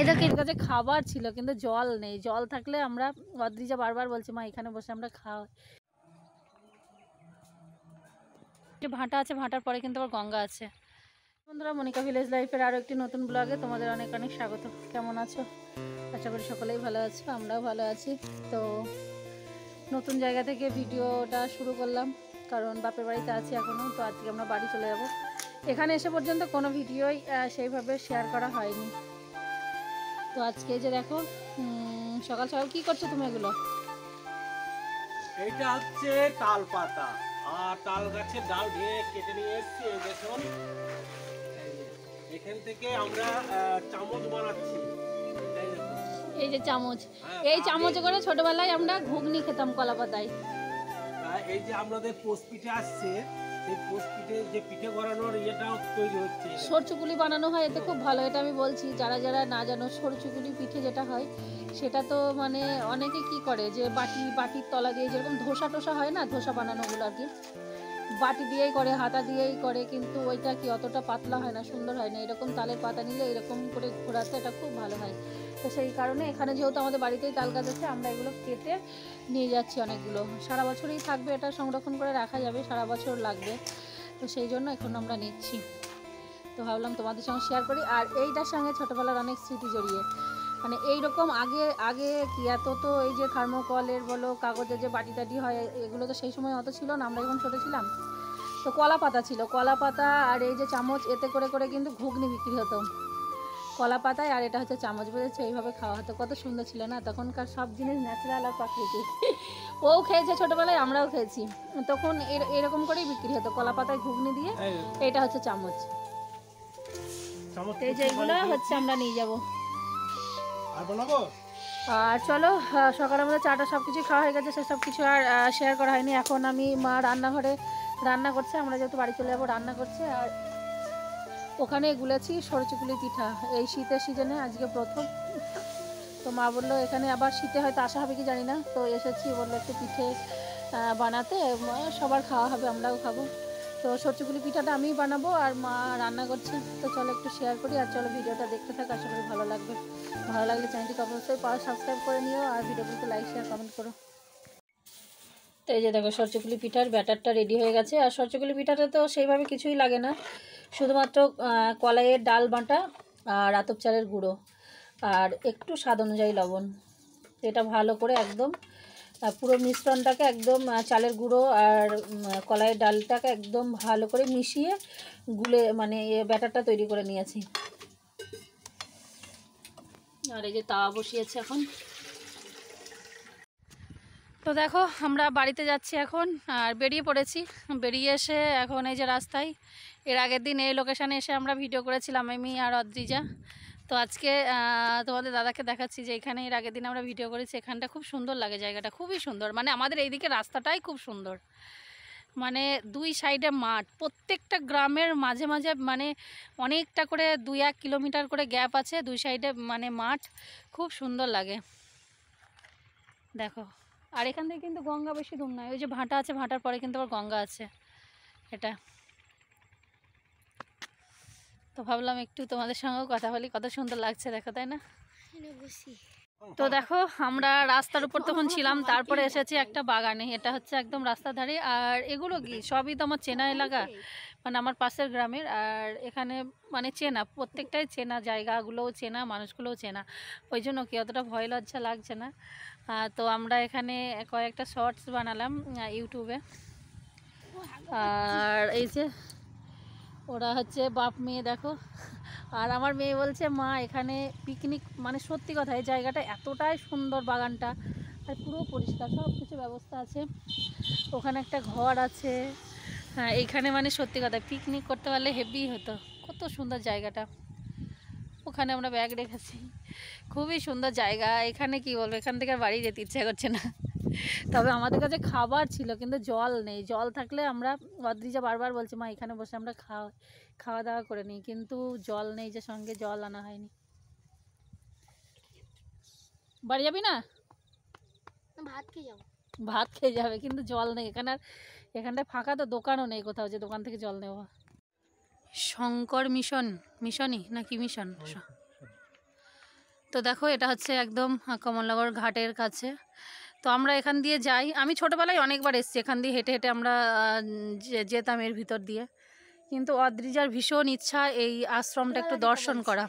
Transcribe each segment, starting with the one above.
দেখো এর কাছে খাবার ছিল কিন্তু জল নেই, জল থাকলে আমরা অদ্রিজা বারবার বলছে মা এখানে বসে আমরা খাওয়াই। ভাঁটা আছে, ভাঁটার পরে কিন্তু আবার গঙ্গা আছে। বন্ধুরা, মনিকা ভিলেজ লাইফের আরও একটি নতুন ব্লগে তোমাদের অনেক অনেক স্বাগত। কেমন আছো? আশা করি সকলেই ভালো আছো, আমরাও ভালো আছি। তো নতুন জায়গা থেকে ভিডিওটা শুরু করলাম, কারণ বাপের বাড়িতে আছি এখনও। তো আজকে আমরা বাড়ি চলে যাব। এখানে এসে পর্যন্ত কোনো ভিডিওই সেইভাবে শেয়ার করা হয়নি। তো আজকে যে দেখো সকাল সকাল কি করছো তুমি? এগুলো এইটা হচ্ছে তাল পাতা আর তাল গাছের ডাল ভেঙে কেটে নিয়ে এসেছি। এই দেখুন, এখান থেকে আমরা চামচ বানাচ্ছি। এই যে চামচ, এই চামচে করে ছোটবেলায় আমরা ঘুগনি খেতাম কলা পাতায়। এই যে আমাদের পোষ পিঠে আসছে, সেই পোষ পিঠে যে পিঠে করানোর ইয়েটাও তৈরি হচ্ছে। সরচুকুলি বানানো হয়, এতে খুব ভালো। এটা আমি বলছি, যারা যারা না জানো, সরচুকুলি পিঠে যেটা হয় সেটা তো মানে অনেকে কি করে যে বাটির তলা দিয়ে, যেরকম ধোসা টোসা হয় না, ধোসা বানানোগুলো আর কি বাটি দিয়েই করে, হাতা দিয়েই করে, কিন্তু ওইটা কি অতটা পাতলা হয় না, সুন্দর হয় না। এরকম তালের পাতা নিলে এরকম করে ঘোরাতে এটা খুব ভালো হয়। তো সেই কারণে এখানে যেহেতু আমাদের বাড়িতেই তাল গাছ আছে, আমরা এগুলো কেটে নিয়ে যাচ্ছি অনেকগুলো। সারা বছরই থাকবে, এটা সংরক্ষণ করে রাখা যাবে, সারা বছর লাগবে। তো সেই জন্য এখন আমরা নিচ্ছি। তো ভাবলাম তোমাদের সঙ্গে শেয়ার করি। আর এইটার সঙ্গে ছোটোবেলার অনেক স্মৃতি জড়িয়ে, মানে এইরকম আগে কি এত তো এই যে থার্মোকলের বলো, কাগজের যে বাটি টাটি হয়, এগুলো তো সেই সময় অত ছিল না, আমরা যখন ছোটো ছিলাম। তো কলা পাতা ছিল, কলা পাতা আর এই যে চামচ, এতে করে করে কিন্তু ঘুগনি বিক্রি হতো কলা পাতায়। আর এটা হচ্ছে চামচ, বুঝেছে? এইভাবে খাওয়া হতো। কত সুন্দর ছিল না তখনকার সব জিনিস, ন্যাচারাল আর প্রাকৃতিক। ও খেয়েছে ছোটোবেলায়, আমরাও খেয়েছি। তখন এরকম করেই বিক্রি হতো, কলা পাতায় ঘুগনি দিয়ে। এটা হচ্ছে চামচ। এই যে এগুলো হচ্ছে আমরা নিয়ে যাবো। আর চলো, সকালে আমাদের চাটা সব কিছু খাওয়া হয়ে গেছে, সেসব কিছু আর শেয়ার করা হয়নি। এখন আমি মা রান্নাঘরে রান্না করছে, আমরা যেহেতু বাড়ি চলে যাবো, রান্না করছে। আর ওখানে গুলেছি সরচুকুলি পিঠা, এই শীতের সিজনে আজকে প্রথম। তো মা বললো এখানে আবার শীতে হয়তো আসা হবে কি জানি না, তো এসেছি, বললো একটু পিঠে বানাতে, সবার খাওয়া হবে, আমরাও খাবো। তো সরচুকুলি পিঠাটা আমিই বানাবো আর মা রান্না করছে। তো চলো একটু শেয়ার করি, আর চলো ভিডিওটা দেখতে থাকো, আশা করি ভালো লাগবে। ভালো লাগলে চ্যানেলটিকে অবশ্যই সাবস্ক্রাইব করে নিও, আর ভিডিওগুলোতে লাইক শেয়ার কমেন্ট করো। তো এই যে দেখো সরচুকুলি পিঠার ব্যাটারটা রেডি হয়ে গেছে। আর সরচুকুলি পিঠাটা তো সেইভাবে কিছুই লাগে না, শুধুমাত্র কলাইয়ের ডাল বাটা আর আতপ চালের গুঁড়ো আর একটু স্বাদ অনুযায়ী লবণ। এটা ভালো করে একদম পুরো মিশ্রণটাকে একদম চালের গুঁড়ো আর কলাইয়ের ডালটাকে একদম ভালো করে মিশিয়ে গুলে মানে ব্যাটারটা তৈরি করে নিয়েছি। আর এই যে তাওয়া বসিয়েছে এখন। তো দেখো আমরা বাড়িতে যাচ্ছি এখন, আর বেরিয়ে পড়েছি। বেরিয়ে এসে এখন এই যে রাস্তায়, এর আগের দিন এই লোকেশানে এসে আমরা ভিডিও করেছিলাম আমি আর অদ্রিজা। তো আজকে তোমাদের দাদাকে দেখাচ্ছি যে এখানে এর আগের দিন আমরা ভিডিও করেছি। এখানটা খুব সুন্দর লাগে, জায়গাটা খুবই সুন্দর। মানে আমাদের এইদিকে রাস্তাটাই খুব সুন্দর, মানে দুই সাইডে মাঠ, প্রত্যেকটা গ্রামের মাঝে মাঝে মানে অনেকটা করে 2-1 কিলোমিটার করে গ্যাপ আছে, দুই সাইডে মানে মাঠ, খুব সুন্দর লাগে। দেখো, আর এখান থেকে কিন্তু গঙ্গা বেশি দূর নয়, ওই যে ভাঁটা আছে, ভাঁটার পরে কিন্তু আবার গঙ্গা আছে এটা। তো ভাবলাম একটু তোমাদের সঙ্গেও কথা বলি, কত সুন্দর লাগছে দেখো, তাই না? তো দেখো আমরা রাস্তার উপর তখন ছিলাম, তারপরে এসেছি একটা বাগানে। এটা হচ্ছে একদম রাস্তার ধারে, আর এগুলো কি সবই তো আমার চেনা এলাকা, মানে আমার পাশের গ্রামের। আর এখানে মানে চেনা, প্রত্যেকটাই চেনা, জায়গাগুলোও চেনা, মানুষগুলোও চেনা, ওই জন্য কি অতটা ভয় লজ্জা লাগছে না। তো আমরা এখানে কয়েকটা শর্টস বানালাম ইউটিউবে। আর এই যে ওরা হচ্ছে বাপ মেয়ে, দেখো। আর আমার মেয়ে বলছে মা এখানে পিকনিক, মানে সত্যি কথা, এই জায়গাটা এতটাই সুন্দর, বাগানটা আর পুরো পরিষ্কার, সব কিছু ব্যবস্থা আছে। ওখানে একটা ঘর আছে। হ্যাঁ, এইখানে মানে সত্যি কথা পিকনিক করতে পারলে হেভি হতো, কত সুন্দর জায়গাটা। ওখানে আমরা ব্যাগ রেখেছি, খুবই সুন্দর জায়গা। এখানে কি বলবো, এখান থেকে আর বাড়ি যেতে ইচ্ছা করছে না। তবে আমাদের কাছে খাবার ছিল কিন্তু জল নেই, জল থাকলে আমরা, অদ্রিজা বারবার বলছে মা এখানে বসে আমরা খাওয়া দাওয়া করে নিই, কিন্তু জল নেই, যে সঙ্গে জল আনা হয়নি। বাড়ি যাবি না? ভাত খেয়ে যাবে, কিন্তু জল নেই এখানে। আর এখানটায় ফাঁকা, তো দোকানও নেই কোথাও যে দোকান থেকে জল নেওয়া। শঙ্কর মিশনই নাকি মিশন, তো দেখো এটা হচ্ছে একদম কমলনগর ঘাটের কাছে। তো আমরা এখান দিয়ে যাই, আমি ছোটোবেলায় অনেকবার এসেছি এখান দিয়ে হেঁটে হেঁটে আমরা যেতাম এর ভিতর দিয়ে। কিন্তু অদ্রিজার ভীষণ ইচ্ছা এই আশ্রমটা একটু দর্শন করা,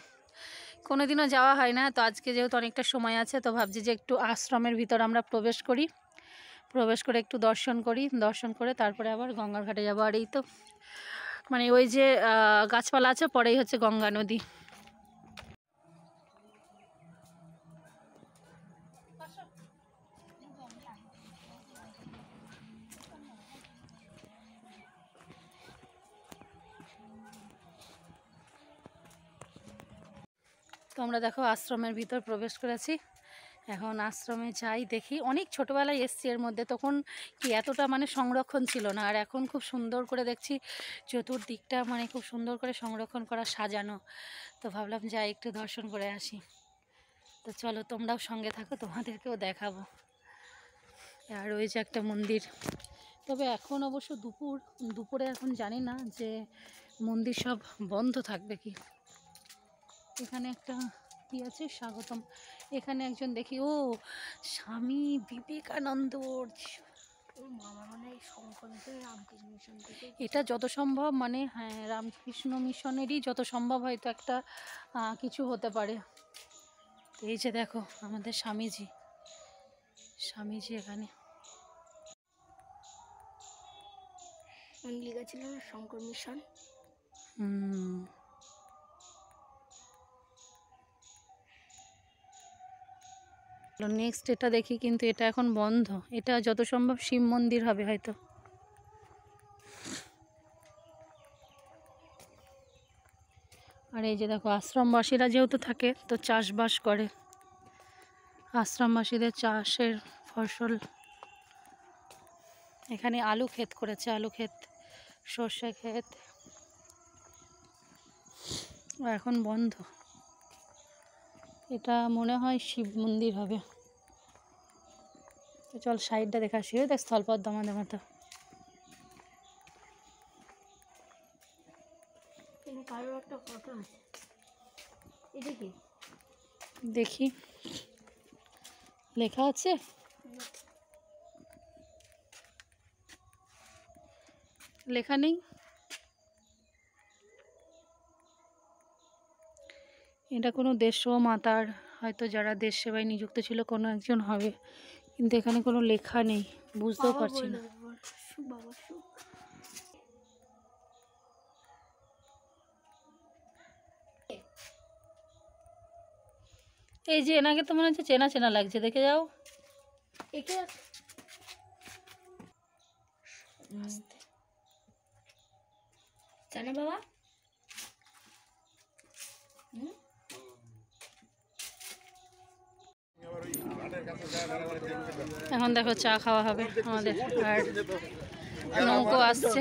কোনোদিনও যাওয়া হয় না। তো আজকে যেহেতু অনেকটা সময় আছে তো ভাবছি যে একটু আশ্রমের ভিতর আমরা প্রবেশ করে একটু দর্শন করি, দর্শন করে তারপরে আবার গঙ্গার ঘাটে যাবো। আর এই তো মানে ওই যে গাছপালা আছে পরেই হচ্ছে গঙ্গা নদী। তো আমরা দেখো আশ্রমের ভিতর প্রবেশ করেছি, এখন আশ্রমে যাই দেখি। অনেক ছোটোবেলায় এসছি এর মধ্যে, তখন কি এতটা মানে সংরক্ষণ ছিল না, আর এখন খুব সুন্দর করে দেখছি চতুর্দিকটা মানে খুব সুন্দর করে সংরক্ষণ করা, সাজানো। তো ভাবলাম যাই একটু দর্শন করে আসি। তো চলো তোমরাও সঙ্গে থাকো, তোমাদেরকেও দেখাবো। আর ওই যে একটা মন্দির, তবে এখন অবশ্য দুপুরে এখন জানি না যে মন্দির সব বন্ধ থাকবে কি। এখানে একটা কি আছে স্বাগতম, এখানে একজন দেখি ও স্বামী বিবেকানন্দর, এটা যত সম্ভব মানে হ্যাঁ রামকৃষ্ণ মিশনেরই যত সম্ভব হয়তো একটা কিছু হতে পারে। তো এই যে দেখো আমাদের স্বামীজি এখানে লেখা ছিল না শঙ্কর মিশন। নেক্সট এটা দেখি, কিন্তু এটা এখন বন্ধ, এটা যত সম্ভব শিব মন্দির হবে হয়তো। আর এই যে দেখো আশ্রমবাসীরা যেহেতু থাকে তো চাষবাস করে, আশ্রমবাসীদের চাষের ফসল। এখানে আলু ক্ষেত করেছে, আলু ক্ষেত, সর্ষে ক্ষেত, এখন বন্ধ। এটা মনে হয় শিব মন্দির হবে। তো চল সাইডটা দেখা আসি, দেখ স্থলপদ্ম আমাদের মতো। কারোর একটা ফটো আছে, এটা কি দেখি লেখা আছে, লেখা নেই। এটা কোনো দেশ মাতার হয়তো, যারা দেশ সেবায় নিযুক্ত ছিল কোনো একজন হবে, কিন্তু এখানে কোনো লেখা নেই, বুঝতেও পারছি না। এই যে এনাকে তো মনে হচ্ছে চেনা চেনা লাগছে, দেখে যাও। একে জানে বাবা। এখন দেখো চা খাওয়া হবে আমাদের, আর নৌকো আসছে।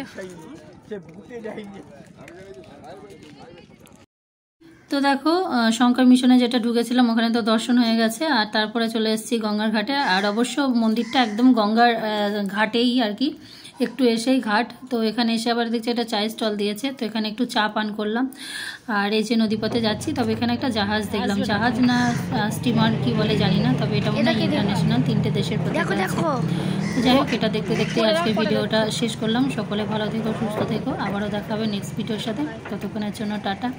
তো দেখো শঙ্কর মিশনে যেটা ঢুকেছিলাম ওখানে তো দর্শন হয়ে গেছে, আর তারপরে চলে এসেছি গঙ্গার ঘাটে। আর অবশ্য মন্দিরটা একদম গঙ্গার ঘাটেই আর কি, একটু এসেই ঘাট। তো এখানে এসে আবার দেখছি একটা চায়ের স্টল দিয়েছে, তো এখানে একটু চা পান করলাম। আর এই যে নদীপথে যাচ্ছি, তবে এখানে একটা জাহাজ দেখলাম, জাহাজ না স্টিমার কি বলে জানি না, তবে এটা মনে হয় ইন্টারন্যাশনাল, 3টে দেশের পতাকা আছে। যাই হোক এটা দেখতে দেখতে আজকে ভিডিওটা শেষ করলাম। সকলে ভালো থেকো, সুস্থ থেকো, আবারও দেখা হবে নেক্সট ভিডিওর সাথে। ততক্ষণের জন্য টাটা।